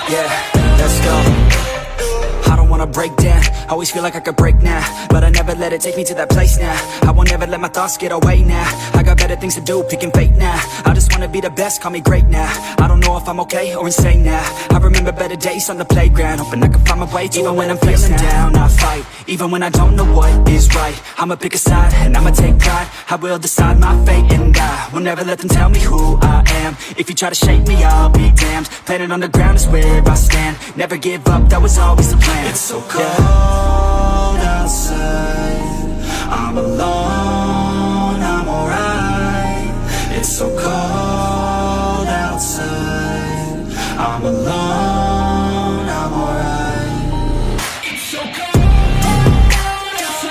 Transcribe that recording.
Yeah, let's go. I don't wanna break down, always feel like I could break now, but I never let it take me to that place now. I won't ever let my thoughts get away now. I got better things to do, picking fate now. I just wanna be the best, call me great now. I don't know if I'm okay or insane now. I remember better days on the playground, hoping I can find my way even when I'm feeling down. I fight, even when I don't know what is right. I'ma pick a side, and I'ma take pride. I will decide my fate, and I will never let them tell me who I am. If you try to shake me, I'll be damned. Planet on the ground is where I stand. Never give up, that was always the plan. It's so cold outside, I'm alone, I'm alright. It's so cold outside, I'm alone.